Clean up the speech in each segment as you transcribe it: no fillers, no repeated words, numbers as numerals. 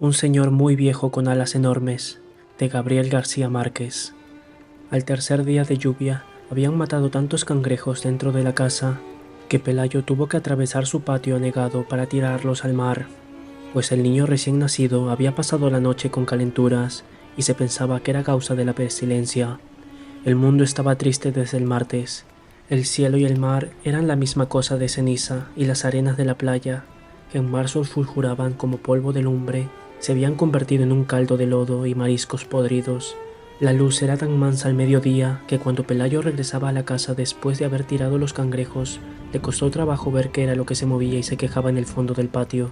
Un señor muy viejo con alas enormes, de Gabriel García Márquez. Al tercer día de lluvia, habían matado tantos cangrejos dentro de la casa que Pelayo tuvo que atravesar su patio anegado para tirarlos al mar, pues el niño recién nacido había pasado la noche con calenturas y se pensaba que era causa de la pestilencia. El mundo estaba triste desde el martes. El cielo y el mar eran la misma cosa de ceniza, y las arenas de la playa, que en marzo fulguraban como polvo de lumbre, se habían convertido en un caldo de lodo y mariscos podridos. La luz era tan mansa al mediodía que cuando Pelayo regresaba a la casa después de haber tirado los cangrejos, le costó trabajo ver qué era lo que se movía y se quejaba en el fondo del patio.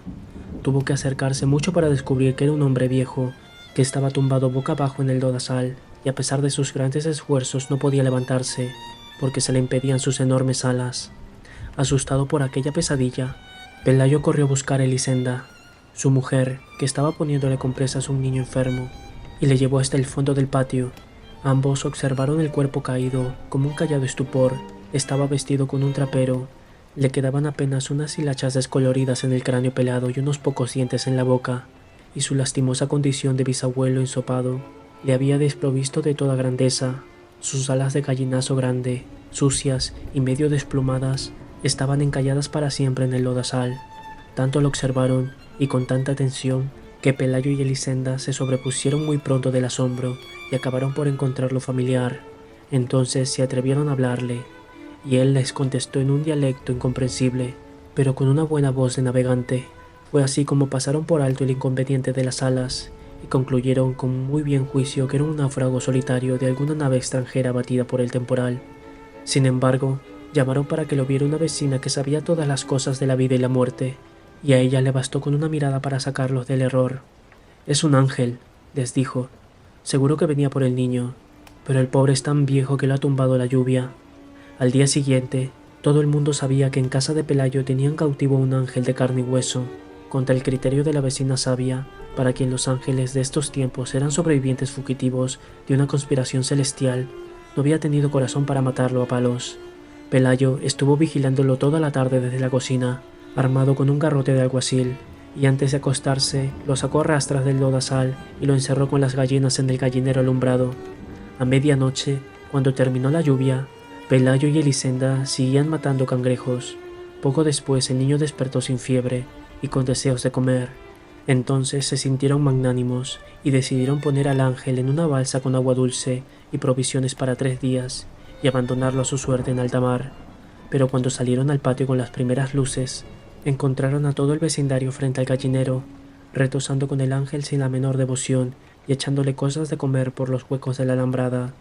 Tuvo que acercarse mucho para descubrir que era un hombre viejo, que estaba tumbado boca abajo en el lodazal, y a pesar de sus grandes esfuerzos no podía levantarse, porque se le impedían sus enormes alas. Asustado por aquella pesadilla, Pelayo corrió a buscar a Elisenda, su mujer, que estaba poniéndole compresas a un niño enfermo, y le llevó hasta el fondo del patio. Ambos observaron el cuerpo caído, como un callado estupor. Estaba vestido con un trapero. Le quedaban apenas unas hilachas descoloridas en el cráneo pelado y unos pocos dientes en la boca, y su lastimosa condición de bisabuelo ensopado le había desprovisto de toda grandeza. Sus alas de gallinazo grande, sucias y medio desplumadas, estaban encalladas para siempre en el lodazal. Tanto lo observaron, y con tanta atención, que Pelayo y Elisenda se sobrepusieron muy pronto del asombro y acabaron por encontrarlo familiar. Entonces se atrevieron a hablarle, y él les contestó en un dialecto incomprensible, pero con una buena voz de navegante. Fue así como pasaron por alto el inconveniente de las alas, y concluyeron con muy bien juicio que era un náufrago solitario de alguna nave extranjera abatida por el temporal. Sin embargo, llamaron para que lo viera una vecina que sabía todas las cosas de la vida y la muerte, y a ella le bastó con una mirada para sacarlos del error. «Es un ángel», les dijo. «Seguro que venía por el niño, pero el pobre es tan viejo que lo ha tumbado la lluvia». Al día siguiente, todo el mundo sabía que en casa de Pelayo tenían cautivo un ángel de carne y hueso, contra el criterio de la vecina sabia, para quien los ángeles de estos tiempos eran sobrevivientes fugitivos de una conspiración celestial. No había tenido corazón para matarlo a palos. Pelayo estuvo vigilándolo toda la tarde desde la cocina, armado con un garrote de alguacil, y antes de acostarse lo sacó a rastras del lodazal y lo encerró con las gallinas en el gallinero alumbrado. A medianoche, cuando terminó la lluvia, Pelayo y Elisenda seguían matando cangrejos. Poco después el niño despertó sin fiebre y con deseos de comer. Entonces se sintieron magnánimos y decidieron poner al ángel en una balsa con agua dulce y provisiones para 3 días y abandonarlo a su suerte en alta mar. Pero cuando salieron al patio con las primeras luces, encontraron a todo el vecindario frente al gallinero, retozando con el ángel sin la menor devoción y echándole cosas de comer por los huecos de la alambrada,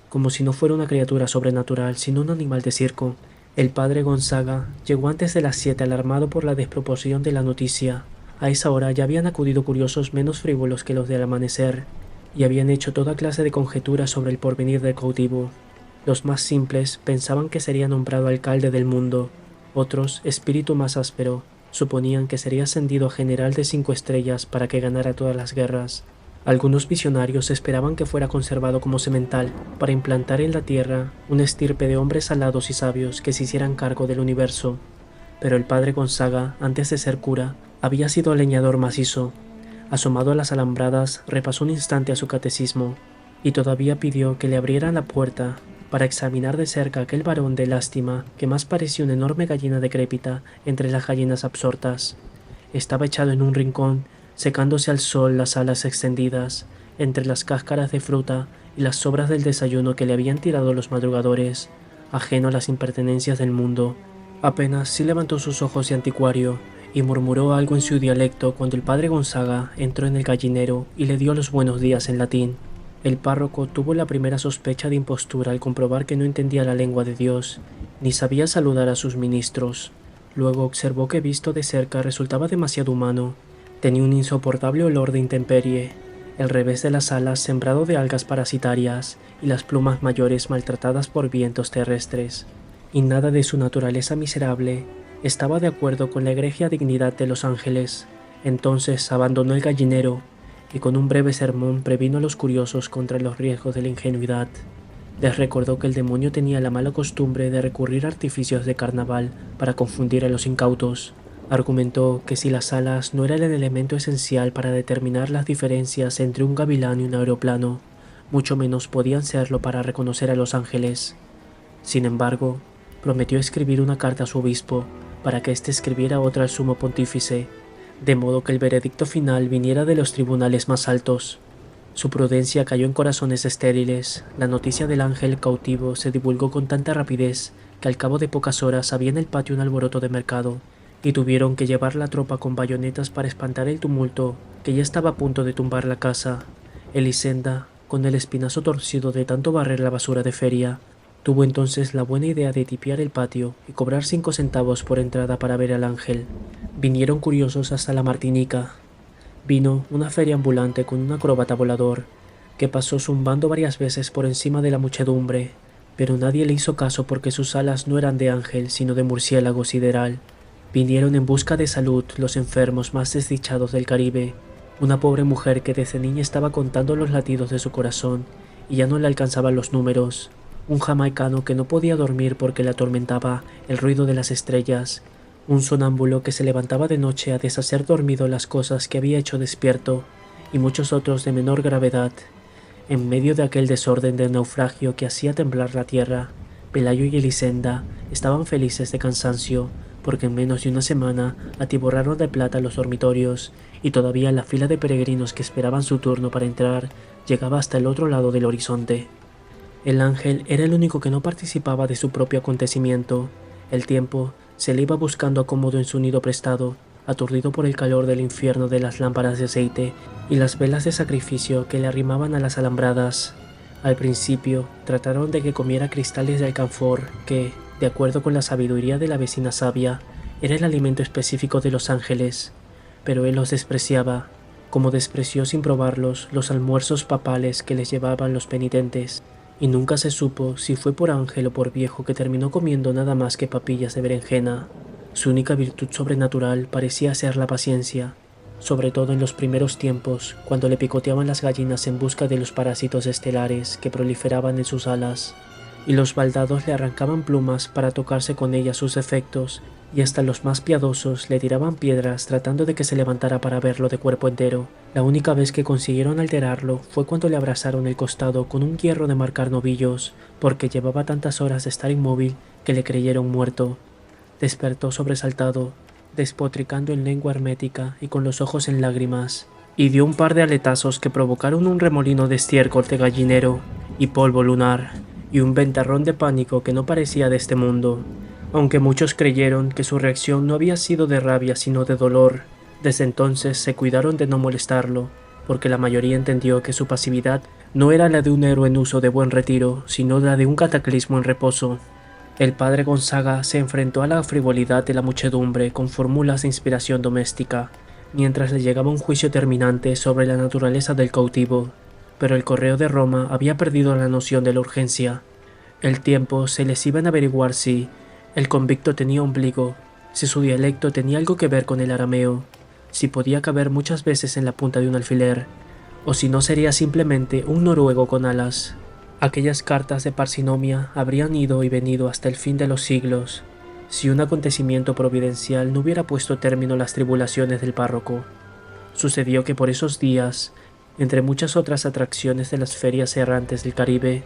como si no fuera una criatura sobrenatural, sino un animal de circo. El padre Gonzaga llegó antes de las 7 alarmado por la desproporción de la noticia. A esa hora ya habían acudido curiosos menos frívolos que los del amanecer, y habían hecho toda clase de conjeturas sobre el porvenir del cautivo. Los más simples pensaban que sería nombrado alcalde del mundo. Otros, espíritu más áspero, suponían que sería ascendido a general de 5 estrellas para que ganara todas las guerras. Algunos visionarios esperaban que fuera conservado como semental para implantar en la tierra una estirpe de hombres alados y sabios que se hicieran cargo del universo. Pero el padre Gonzaga, antes de ser cura, había sido leñador macizo. Asomado a las alambradas, repasó un instante a su catecismo y todavía pidió que le abrieran la puerta para examinar de cerca aquel varón de lástima que más parecía una enorme gallina decrépita entre las gallinas absortas. Estaba echado en un rincón, secándose al sol las alas extendidas, entre las cáscaras de fruta y las sobras del desayuno que le habían tirado los madrugadores, ajeno a las impertenencias del mundo. Apenas sí levantó sus ojos de anticuario y murmuró algo en su dialecto cuando el padre Gonzaga entró en el gallinero y le dio los buenos días en latín. El párroco tuvo la primera sospecha de impostura al comprobar que no entendía la lengua de Dios, ni sabía saludar a sus ministros. Luego observó que visto de cerca resultaba demasiado humano. Tenía un insoportable olor de intemperie, el revés de las alas sembrado de algas parasitarias y las plumas mayores maltratadas por vientos terrestres. Y nada de su naturaleza miserable estaba de acuerdo con la egregia dignidad de los ángeles. Entonces abandonó el gallinero y con un breve sermón previno a los curiosos contra los riesgos de la ingenuidad. Les recordó que el demonio tenía la mala costumbre de recurrir a artificios de carnaval para confundir a los incautos. Argumentó que si las alas no eran el elemento esencial para determinar las diferencias entre un gavilán y un aeroplano, mucho menos podían serlo para reconocer a los ángeles. Sin embargo, prometió escribir una carta a su obispo para que éste escribiera otra al sumo pontífice, de modo que el veredicto final viniera de los tribunales más altos. Su prudencia cayó en corazones estériles. La noticia del ángel cautivo se divulgó con tanta rapidez que al cabo de pocas horas había en el patio un alboroto de mercado, y tuvieron que llevar la tropa con bayonetas para espantar el tumulto que ya estaba a punto de tumbar la casa. Elisenda, con el espinazo torcido de tanto barrer la basura de feria, tuvo entonces la buena idea de tipiar el patio y cobrar 5 centavos por entrada para ver al ángel. Vinieron curiosos hasta la Martinica. Vino una feria ambulante con un acróbata volador, que pasó zumbando varias veces por encima de la muchedumbre, pero nadie le hizo caso porque sus alas no eran de ángel sino de murciélago sideral. Vinieron en busca de salud los enfermos más desdichados del Caribe, una pobre mujer que desde niña estaba contando los latidos de su corazón y ya no le alcanzaban los números, un jamaicano que no podía dormir porque le atormentaba el ruido de las estrellas, un sonámbulo que se levantaba de noche a deshacer dormido las cosas que había hecho despierto, y muchos otros de menor gravedad. En medio de aquel desorden de naufragio que hacía temblar la tierra, Pelayo y Elisenda estaban felices de cansancio, porque en menos de una semana atiborraron de plata los dormitorios, y todavía la fila de peregrinos que esperaban su turno para entrar llegaba hasta el otro lado del horizonte. El ángel era el único que no participaba de su propio acontecimiento. El tiempo se le iba buscando acomodo en su nido prestado, aturdido por el calor del infierno de las lámparas de aceite y las velas de sacrificio que le arrimaban a las alambradas. Al principio trataron de que comiera cristales de alcanfor que, de acuerdo con la sabiduría de la vecina sabia, era el alimento específico de los ángeles, pero él los despreciaba, como despreció sin probarlos los almuerzos papales que les llevaban los penitentes, y nunca se supo si fue por ángel o por viejo que terminó comiendo nada más que papillas de berenjena. Su única virtud sobrenatural parecía ser la paciencia, sobre todo en los primeros tiempos, cuando le picoteaban las gallinas en busca de los parásitos estelares que proliferaban en sus alas, y los baldados le arrancaban plumas para tocarse con ellas sus defectos, y hasta los más piadosos le tiraban piedras tratando de que se levantara para verlo de cuerpo entero. La única vez que consiguieron alterarlo fue cuando le abrazaron el costado con un hierro de marcar novillos, porque llevaba tantas horas de estar inmóvil que le creyeron muerto. Despertó sobresaltado, despotricando en lengua hermética y con los ojos en lágrimas, y dio un par de aletazos que provocaron un remolino de estiércol de gallinero y polvo lunar, y un ventarrón de pánico que no parecía de este mundo. Aunque muchos creyeron que su reacción no había sido de rabia sino de dolor, desde entonces se cuidaron de no molestarlo, porque la mayoría entendió que su pasividad no era la de un héroe en uso de buen retiro, sino la de un cataclismo en reposo. El padre Gonzaga se enfrentó a la frivolidad de la muchedumbre con fórmulas de inspiración doméstica, mientras le llegaba un juicio terminante sobre la naturaleza del cautivo, pero el correo de Roma había perdido la noción de la urgencia. El tiempo se les iba a averiguar si el convicto tenía ombligo, si su dialecto tenía algo que ver con el arameo, si podía caber muchas veces en la punta de un alfiler, o si no sería simplemente un noruego con alas. Aquellas cartas de parsinomia habrían ido y venido hasta el fin de los siglos, si un acontecimiento providencial no hubiera puesto término a las tribulaciones del párroco. Sucedió que por esos días, entre muchas otras atracciones de las ferias errantes del Caribe,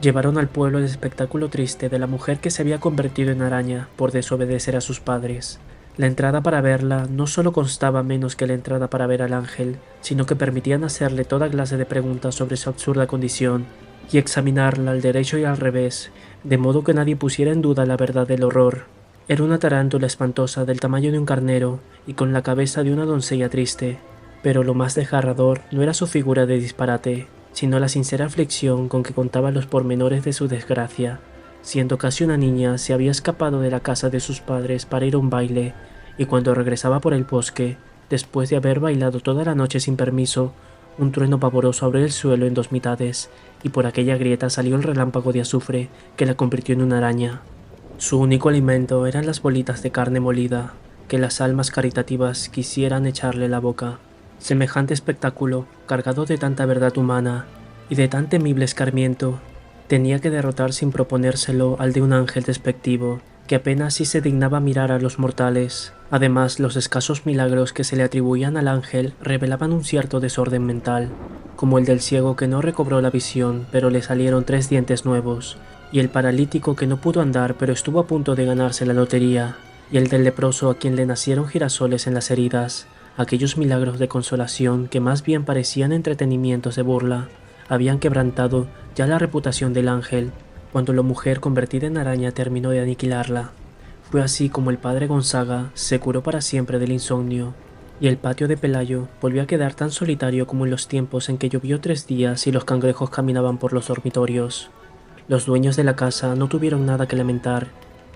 llevaron al pueblo el espectáculo triste de la mujer que se había convertido en araña por desobedecer a sus padres. La entrada para verla no solo constaba menos que la entrada para ver al ángel, sino que permitían hacerle toda clase de preguntas sobre su absurda condición y examinarla al derecho y al revés, de modo que nadie pusiera en duda la verdad del horror. Era una tarántula espantosa del tamaño de un carnero y con la cabeza de una doncella triste, pero lo más desgarrador no era su figura de disparate, sino la sincera aflicción con que contaba los pormenores de su desgracia. Siendo casi una niña, se había escapado de la casa de sus padres para ir a un baile, y cuando regresaba por el bosque, después de haber bailado toda la noche sin permiso, un trueno pavoroso abrió el suelo en 2 mitades, y por aquella grieta salió el relámpago de azufre que la convirtió en una araña. Su único alimento eran las bolitas de carne molida, que las almas caritativas quisieran echarle a la boca. Semejante espectáculo, cargado de tanta verdad humana y de tan temible escarmiento, tenía que derrotar sin proponérselo al de un ángel despectivo, que apenas si se dignaba mirar a los mortales. Además, los escasos milagros que se le atribuían al ángel revelaban un cierto desorden mental, como el del ciego que no recobró la visión, pero le salieron 3 dientes nuevos, y el paralítico que no pudo andar pero estuvo a punto de ganarse la lotería, y el del leproso a quien le nacieron girasoles en las heridas. Aquellos milagros de consolación, que más bien parecían entretenimientos de burla, habían quebrantado ya la reputación del ángel, cuando la mujer convertida en araña terminó de aniquilarla. Fue así como el padre Gonzaga se curó para siempre del insomnio, y el patio de Pelayo volvió a quedar tan solitario como en los tiempos en que llovió 3 días y los cangrejos caminaban por los dormitorios. Los dueños de la casa no tuvieron nada que lamentar.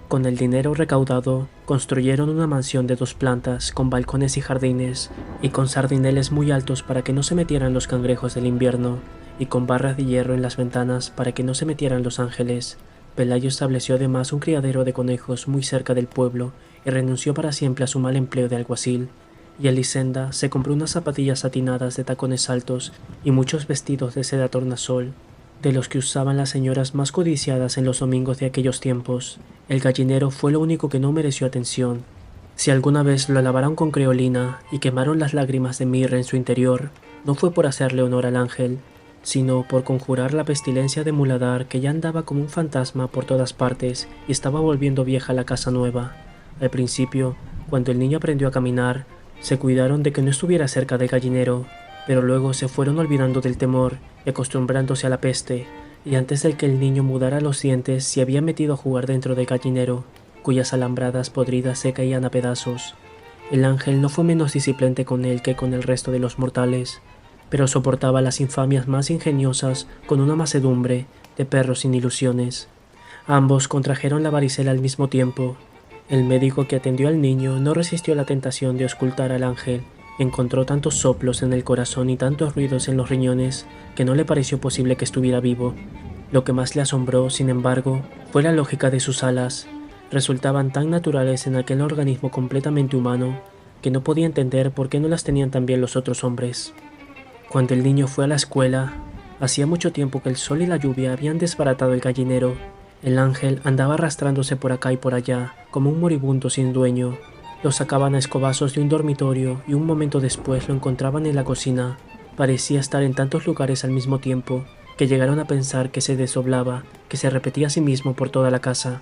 Con el dinero recaudado, construyeron una mansión de 2 plantas, con balcones y jardines, y con sardineles muy altos para que no se metieran los cangrejos del invierno, y con barras de hierro en las ventanas para que no se metieran los ángeles. Pelayo estableció además un criadero de conejos muy cerca del pueblo, y renunció para siempre a su mal empleo de alguacil. Y Elisenda se compró unas zapatillas satinadas de tacones altos y muchos vestidos de seda tornasol, de los que usaban las señoras más codiciadas en los domingos de aquellos tiempos. El gallinero fue lo único que no mereció atención. Si alguna vez lo lavaron con creolina y quemaron las lágrimas de mirra en su interior, no fue por hacerle honor al ángel, sino por conjurar la pestilencia de muladar que ya andaba como un fantasma por todas partes y estaba volviendo vieja la casa nueva. Al principio, cuando el niño aprendió a caminar, se cuidaron de que no estuviera cerca del gallinero, pero luego se fueron olvidando del temor y acostumbrándose a la peste, y antes de que el niño mudara los dientes se había metido a jugar dentro del gallinero, cuyas alambradas podridas se caían a pedazos. El ángel no fue menos displicente con él que con el resto de los mortales, pero soportaba las infamias más ingeniosas con una mansedumbre de perros sin ilusiones. Ambos contrajeron la varicela al mismo tiempo. El médico que atendió al niño no resistió la tentación de auscultar al ángel. Encontró tantos soplos en el corazón y tantos ruidos en los riñones que no le pareció posible que estuviera vivo. Lo que más le asombró, sin embargo, fue la lógica de sus alas. Resultaban tan naturales en aquel organismo completamente humano que no podía entender por qué no las tenían también los otros hombres. Cuando el niño fue a la escuela, hacía mucho tiempo que el sol y la lluvia habían desbaratado el gallinero. El ángel andaba arrastrándose por acá y por allá, como un moribundo sin dueño. Lo sacaban a escobazos de un dormitorio y un momento después lo encontraban en la cocina. Parecía estar en tantos lugares al mismo tiempo, que llegaron a pensar que se desdoblaba, que se repetía a sí mismo por toda la casa.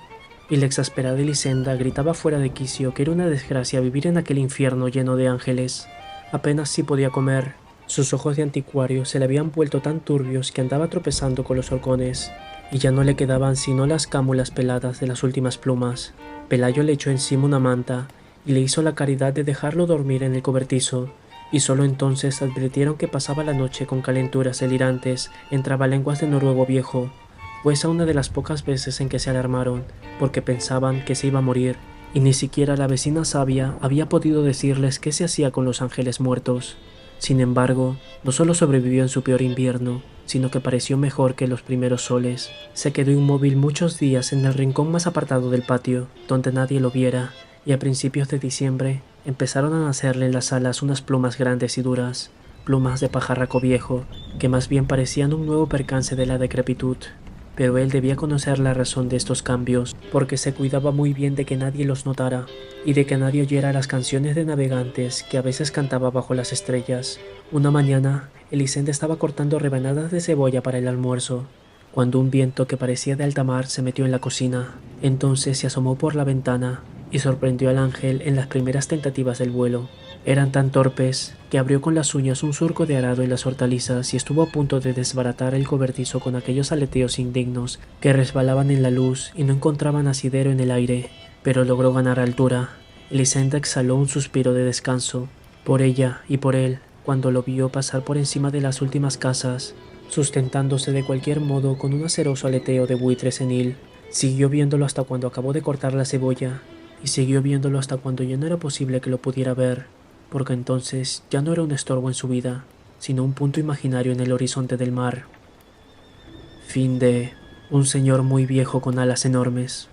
Y la exasperada Elisenda gritaba fuera de quicio que era una desgracia vivir en aquel infierno lleno de ángeles. Apenas sí podía comer. Sus ojos de anticuario se le habían vuelto tan turbios que andaba tropezando con los horcones, y ya no le quedaban sino las cámulas peladas de las últimas plumas. Pelayo le echó encima una manta y le hizo la caridad de dejarlo dormir en el cobertizo, y solo entonces advirtieron que pasaba la noche con calenturas delirantes en trabalenguas de noruego viejo. Fue esa una de las pocas veces en que se alarmaron, porque pensaban que se iba a morir, y ni siquiera la vecina sabia había podido decirles qué se hacía con los ángeles muertos. Sin embargo, no solo sobrevivió en su peor invierno, sino que pareció mejor que los primeros soles. Se quedó inmóvil muchos días en el rincón más apartado del patio, donde nadie lo viera, y a principios de diciembre empezaron a nacerle en las alas unas plumas grandes y duras, plumas de pajarraco viejo, que más bien parecían un nuevo percance de la decrepitud. Pero él debía conocer la razón de estos cambios, porque se cuidaba muy bien de que nadie los notara, y de que nadie oyera las canciones de navegantes que a veces cantaba bajo las estrellas. Una mañana, Elisenda estaba cortando rebanadas de cebolla para el almuerzo, cuando un viento que parecía de alta mar se metió en la cocina. Entonces se asomó por la ventana y sorprendió al ángel en las primeras tentativas del vuelo. Eran tan torpes que abrió con las uñas un surco de arado en las hortalizas y estuvo a punto de desbaratar el cobertizo con aquellos aleteos indignos que resbalaban en la luz y no encontraban asidero en el aire, pero logró ganar altura. Elisenda exhaló un suspiro de descanso, por ella y por él, cuando lo vio pasar por encima de las últimas casas, sustentándose de cualquier modo con un aceroso aleteo de buitre senil. Siguió viéndolo hasta cuando acabó de cortar la cebolla, y siguió viéndolo hasta cuando ya no era posible que lo pudiera ver, porque entonces ya no era un estorbo en su vida, sino un punto imaginario en el horizonte del mar. Fin de Un señor muy viejo con alas enormes.